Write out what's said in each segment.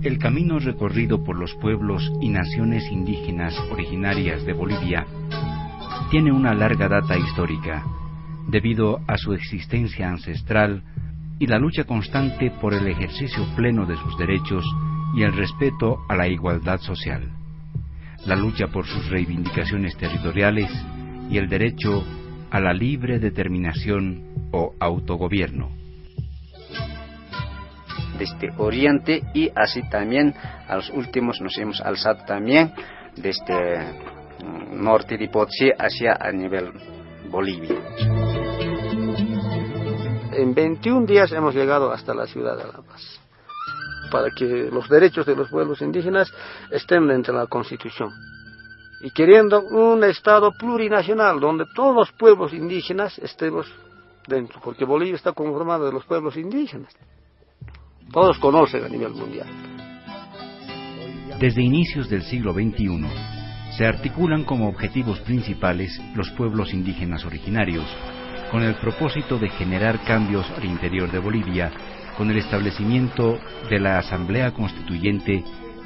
El camino recorrido por los pueblos y naciones indígenas originarias de Bolivia tiene una larga data histórica, debido a su existencia ancestral y la lucha constante por el ejercicio pleno de sus derechos y el respeto a la igualdad social, la lucha por sus reivindicaciones territoriales y el derecho a la libre determinación o autogobierno. Desde Oriente y así también a los últimos nos hemos alzado también desde norte de Potosí hacia a nivel Bolivia. En 21 días hemos llegado hasta la ciudad de La Paz, para que los derechos de los pueblos indígenas estén dentro de la Constitución. Y queriendo un Estado plurinacional, donde todos los pueblos indígenas estemos dentro, porque Bolivia está conformada de los pueblos indígenas. Todos conocen a nivel mundial. Desde inicios del siglo XXI, se articulan como objetivos principales los pueblos indígenas originarios, con el propósito de generar cambios al interior de Bolivia, con el establecimiento de la Asamblea Constituyente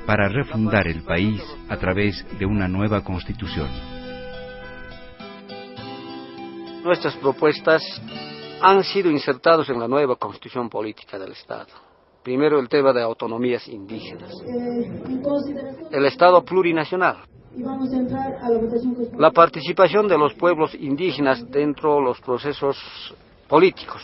para refundar el país a través de una nueva constitución. Nuestras propuestas han sido insertadas en la nueva constitución política del Estado. Primero, el tema de autonomías indígenas, el Estado plurinacional, la participación de los pueblos indígenas dentro de los procesos políticos,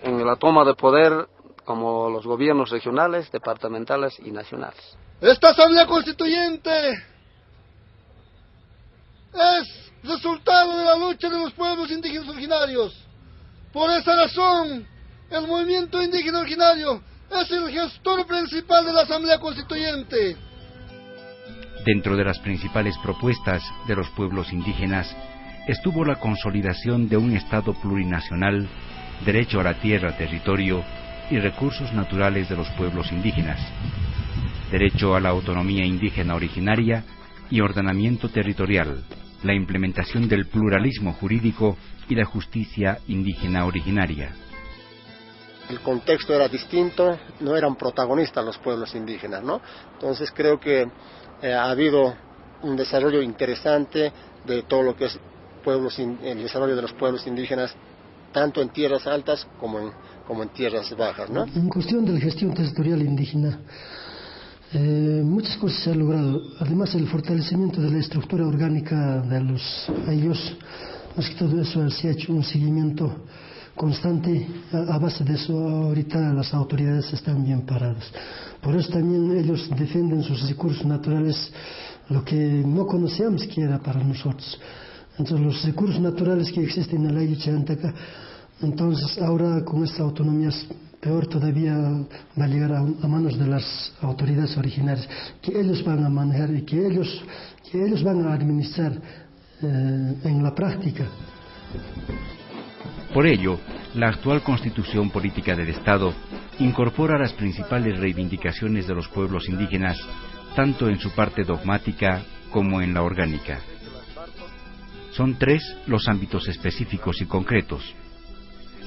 en la toma de poder, como los gobiernos regionales, departamentales y nacionales. Esta Asamblea Constituyente es resultado de la lucha de los pueblos indígenas originarios. Por esa razón, el movimiento indígena originario es el gestor principal de la Asamblea Constituyente. Dentro de las principales propuestas de los pueblos indígenas estuvo la consolidación de un Estado plurinacional, derecho a la tierra, territorio y recursos naturales de los pueblos indígenas, derecho a la autonomía indígena originaria y ordenamiento territorial, la implementación del pluralismo jurídico y la justicia indígena originaria. El contexto era distinto, no eran protagonistas los pueblos indígenas, ¿no? Entonces creo que ha habido un desarrollo interesante de todo lo que es el desarrollo de los pueblos indígenas, tanto en tierras altas como en tierras bajas, ¿no? En cuestión de la gestión territorial indígena, muchas cosas se han logrado. Además, el fortalecimiento de la estructura orgánica de ellos, más que todo eso se ha hecho un seguimiento constante. A base de eso, ahorita las autoridades están bien paradas. Por eso también ellos defienden sus recursos naturales, lo que no conocíamos que era para nosotros. Entonces, los recursos naturales que existen en la isla Chantaca, entonces ahora con esta autonomía peor todavía va a llegar a manos de las autoridades originarias, que ellos van a manejar y que ellos van a administrar en la práctica. Por ello, la actual Constitución Política del Estado incorpora las principales reivindicaciones de los pueblos indígenas, tanto en su parte dogmática como en la orgánica. Son 3 los ámbitos específicos y concretos: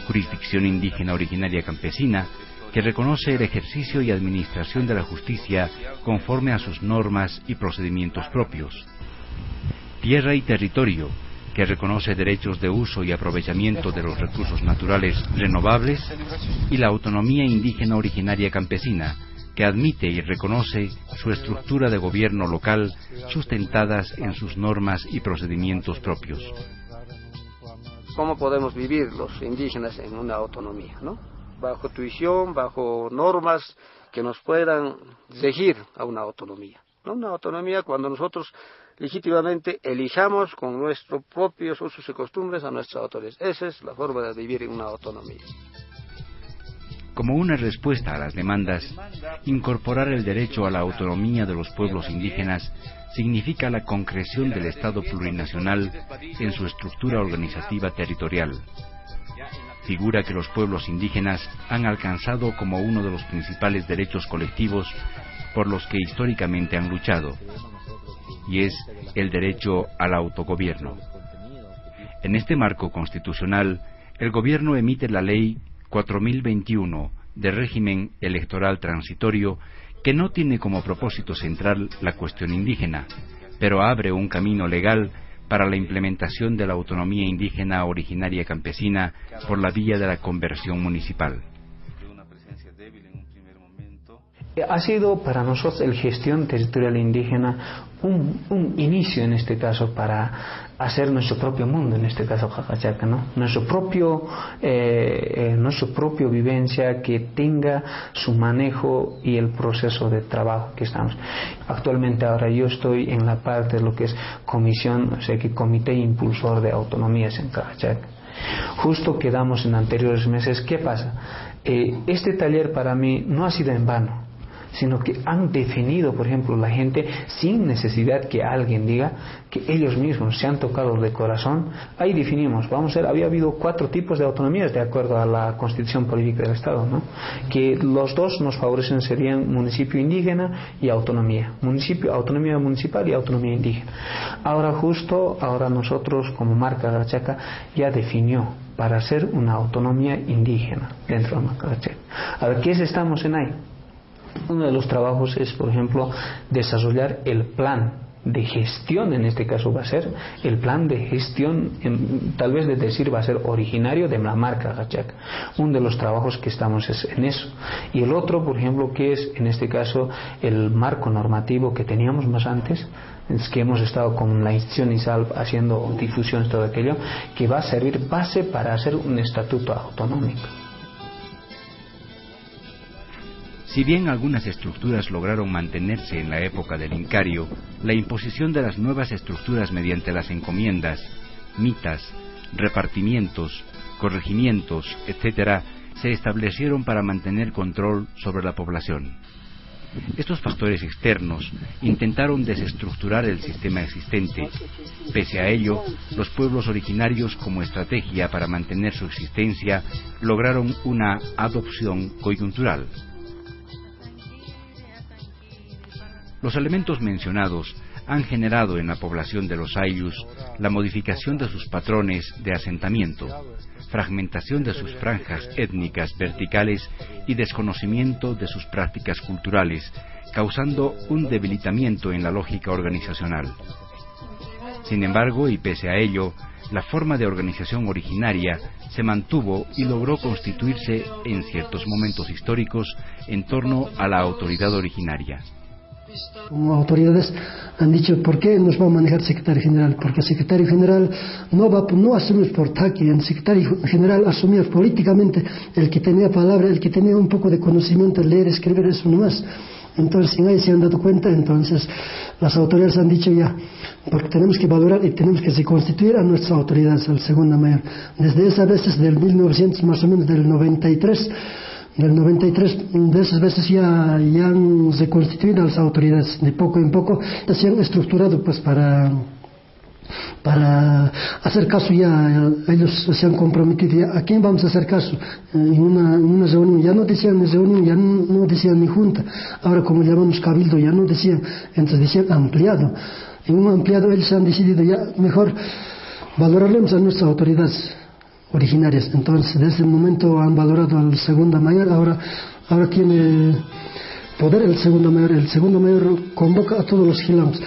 jurisdicción indígena originaria campesina, que reconoce el ejercicio y administración de la justicia conforme a sus normas y procedimientos propios; tierra y territorio, que reconoce derechos de uso y aprovechamiento de los recursos naturales renovables; y la autonomía indígena originaria campesina, que admite y reconoce su estructura de gobierno local sustentadas en sus normas y procedimientos propios. ¿Cómo podemos vivir los indígenas en una autonomía, ¿no? Bajo tuición, bajo normas que nos puedan regir a una autonomía, ¿no? Una autonomía cuando nosotros legítimamente elijamos con nuestros propios usos y costumbres a nuestras autoridades. Esa es la forma de vivir en una autonomía. Como una respuesta a las demandas, incorporar el derecho a la autonomía de los pueblos indígenas significa la concreción del Estado plurinacional en su estructura organizativa territorial, figura que los pueblos indígenas han alcanzado como uno de los principales derechos colectivos por los que históricamente han luchado, y es el derecho al autogobierno. En este marco constitucional, el Gobierno emite la Ley 4021 de régimen electoral transitorio, que no tiene como propósito central la cuestión indígena, pero abre un camino legal para la implementación de la autonomía indígena originaria campesina por la vía de la conversión municipal. Ha sido para nosotros el gestión territorial indígena un inicio, en este caso, para hacer nuestro propio mundo, en este caso Jacachaca, ¿no? Nuestro propio vivencia que tenga su manejo y el proceso de trabajo que estamos. Actualmente ahora yo estoy en la parte de lo que es comisión, o sea que comité impulsor de autonomías en Jacachaca. Justo quedamos en anteriores meses. ¿Qué pasa? Este taller para mí no ha sido en vano, sino que han definido, por ejemplo, la gente sin necesidad que alguien diga, que ellos mismos se han tocado de corazón. Ahí definimos, había habido 4 tipos de autonomías de acuerdo a la Constitución Política del Estado, ¿no? Que los 2 nos favorecen serían municipio indígena y autonomía municipal y autonomía indígena. Ahora nosotros como marca Jacachaca ya definió para hacer una autonomía indígena dentro de marca Jacachaca. A ver, ¿qué estamos en ahí? Uno de los trabajos es, por ejemplo, desarrollar el plan de gestión. En este caso va a ser el plan de gestión, tal vez de decir va a ser originario de la marca Jacachaca. Uno de los trabajos que estamos es en eso. Y el otro, por ejemplo, que es en este caso el marco normativo que teníamos más antes, es que hemos estado con la institución ISALP haciendo difusión, todo aquello, que va a servir base para hacer un estatuto autonómico. Si bien algunas estructuras lograron mantenerse en la época del Incario, la imposición de las nuevas estructuras mediante las encomiendas, mitas, repartimientos, corregimientos, etc., se establecieron para mantener control sobre la población. Estos factores externos intentaron desestructurar el sistema existente. Pese a ello, los pueblos originarios, como estrategia para mantener su existencia, lograron una adopción coyuntural. Los elementos mencionados han generado en la población de los Ayllus la modificación de sus patrones de asentamiento, fragmentación de sus franjas étnicas verticales y desconocimiento de sus prácticas culturales, causando un debilitamiento en la lógica organizacional. Sin embargo, y pese a ello, la forma de organización originaria se mantuvo y logró constituirse en ciertos momentos históricos en torno a la autoridad originaria. Como autoridades han dicho, ¿por qué nos va a manejar el secretario general? Porque el secretario general no asumimos por taque, el secretario general asumía políticamente el que tenía palabra, el que tenía un poco de conocimiento, leer, escribir, eso nomás. Entonces, nadie se han dado cuenta, entonces las autoridades han dicho ya, porque tenemos que valorar y tenemos que reconstituir a nuestras autoridades, al segundo mayor. Desde esas veces del 1900, más o menos del 93, de esas veces ya han reconstituido a las autoridades, de poco en poco se han estructurado pues para hacer caso. Ya ellos se han comprometido ya, ¿a quién vamos a hacer caso? En una reunión, ya no decían ni reunión, ya no decían ni junta, ahora como llamamos cabildo ya no decían, entonces decían ampliado. En un ampliado ellos han decidido ya mejor valoraremos a nuestras autoridades originarias. Entonces desde el momento han valorado al segundo mayor, ahora tiene poder el segundo mayor convoca a todos los gilamos.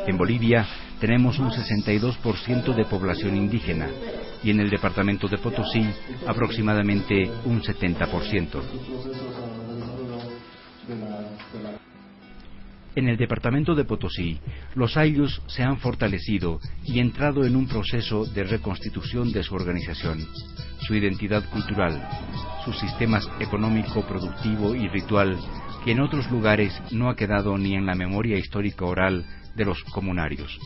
En Bolivia tenemos un 62% de población indígena y en el departamento de Potosí aproximadamente un 70%. En el departamento de Potosí, los Ayllus se han fortalecido y entrado en un proceso de reconstitución de su organización, su identidad cultural, sus sistemas económico, productivo y ritual, que en otros lugares no ha quedado ni en la memoria histórica oral de los comunarios.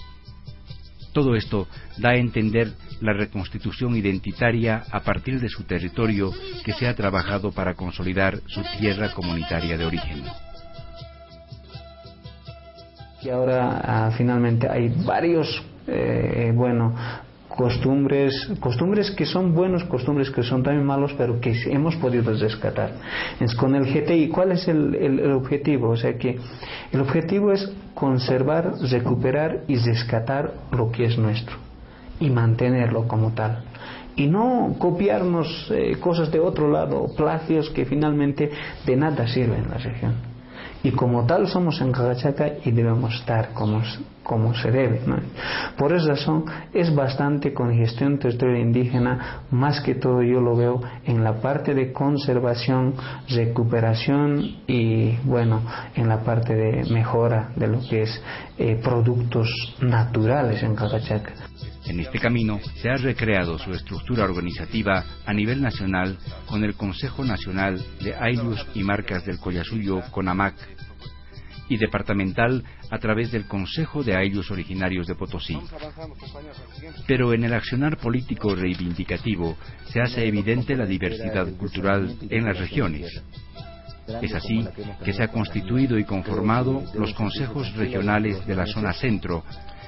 Todo esto da a entender la reconstitución identitaria a partir de su territorio que se ha trabajado para consolidar su tierra comunitaria de origen. Y ahora finalmente hay varios costumbres que son buenos, costumbres que son también malos, pero que hemos podido rescatar. Con el GTI, ¿cuál es el objetivo? O sea que el objetivo es conservar, recuperar y rescatar lo que es nuestro y mantenerlo como tal. y no copiarnos cosas de otro lado, plagios que finalmente de nada sirven en la región. Y como tal somos en Cajachaca y debemos estar como se debe, ¿no? Por esa razón es bastante con gestión territorial indígena, más que todo yo lo veo en la parte de conservación, recuperación y bueno, en la parte de mejora de lo que es productos naturales en Cajachaca. En este camino se ha recreado su estructura organizativa a nivel nacional con el Consejo Nacional de Ayllus y Marcas del Collasuyo, CONAMAC, y departamental a través del Consejo de Ayllus Originarios de Potosí. Pero en el accionar político reivindicativo se hace evidente la diversidad cultural en las regiones. Es así que se ha constituido y conformado los consejos regionales de la zona centro,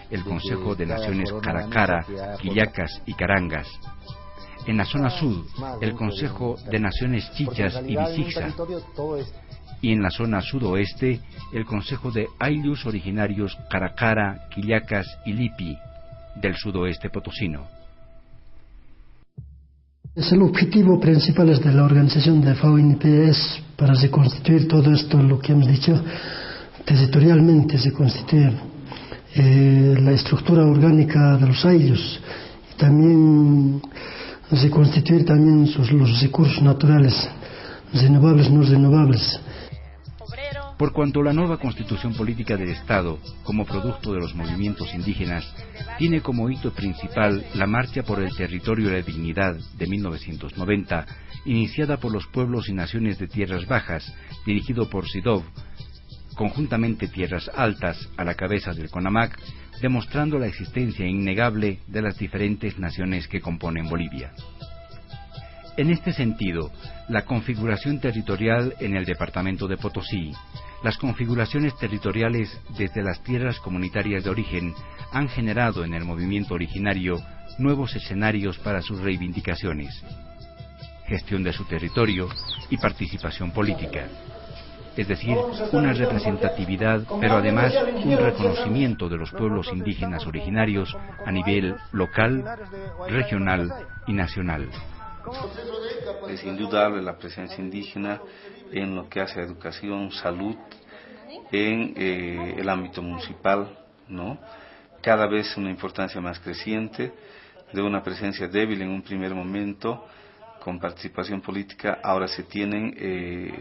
el Consejo de Naciones Caracara, Quillacas y Carangas. En la zona sur, el Consejo de Naciones Chichas y Visixa. Y en la zona sudoeste, el Consejo de Ayllus Originarios Caracara, Quillacas y Lipi, del sudoeste potosino. El objetivo principal de la organización de FAO-INP es para reconstituir todo esto, lo que hemos dicho, territorialmente, reconstituir la estructura orgánica de los ayllus y también reconstituir también los recursos naturales, renovables, no renovables. Por cuanto la nueva Constitución Política del Estado, como producto de los movimientos indígenas, tiene como hito principal la Marcha por el Territorio y la Dignidad de 1990, iniciada por los pueblos y naciones de Tierras Bajas, dirigido por Sidov, conjuntamente Tierras Altas, a la cabeza del CONAMAC, demostrando la existencia innegable de las diferentes naciones que componen Bolivia. En este sentido, la configuración territorial en el departamento de Potosí, las configuraciones territoriales desde las tierras comunitarias de origen han generado en el movimiento originario nuevos escenarios para sus reivindicaciones, gestión de su territorio y participación política. Es decir, una representatividad, pero además un reconocimiento de los pueblos indígenas originarios a nivel local, regional y nacional. Es indudable la presencia indígena en lo que hace a educación, salud, en el ámbito municipal, ¿no? Cada vez una importancia más creciente, de una presencia débil en un primer momento, con participación política. Ahora se tienen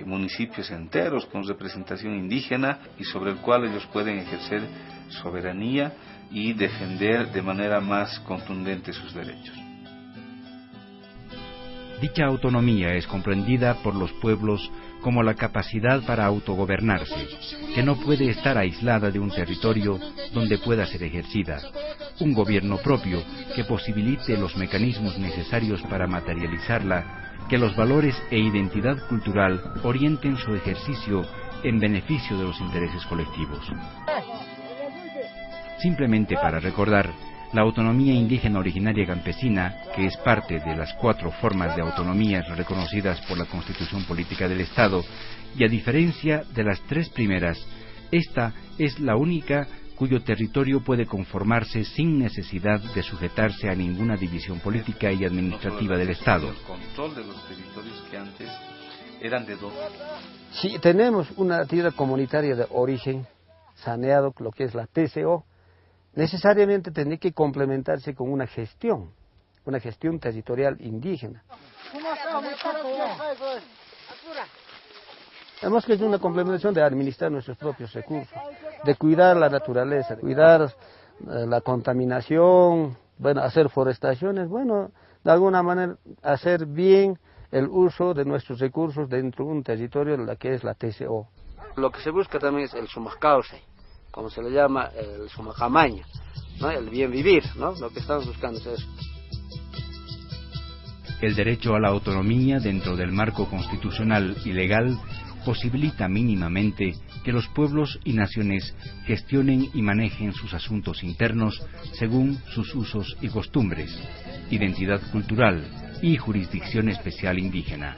municipios enteros con representación indígena y sobre el cual ellos pueden ejercer soberanía y defender de manera más contundente sus derechos. Dicha autonomía es comprendida por los pueblos como la capacidad para autogobernarse, que no puede estar aislada de un territorio donde pueda ser ejercida, un gobierno propio que posibilite los mecanismos necesarios para materializarla, que los valores e identidad cultural orienten su ejercicio en beneficio de los intereses colectivos. Simplemente para recordar, la autonomía indígena originaria campesina, que es parte de las 4 formas de autonomías reconocidas por la Constitución Política del Estado, y a diferencia de las 3 primeras, esta es la única cuyo territorio puede conformarse sin necesidad de sujetarse a ninguna división política y administrativa del Estado. El control de los territorios que antes eran de 2. Si tenemos una tierra comunitaria de origen saneado, lo que es la TCO, necesariamente tendría que complementarse con una gestión territorial indígena. Tenemos que hacer una complementación de administrar nuestros propios recursos, de cuidar la naturaleza, cuidar la contaminación, bueno, hacer forestaciones, bueno, de alguna manera hacer bien el uso de nuestros recursos dentro de un territorio, la que es la TCO. Lo que se busca también es el sumacauce, como se le llama el sumacamaña, ¿no? El bien vivir, ¿no? Lo que estamos buscando es eso. El derecho a la autonomía dentro del marco constitucional y legal posibilita mínimamente que los pueblos y naciones gestionen y manejen sus asuntos internos según sus usos y costumbres, identidad cultural y jurisdicción especial indígena.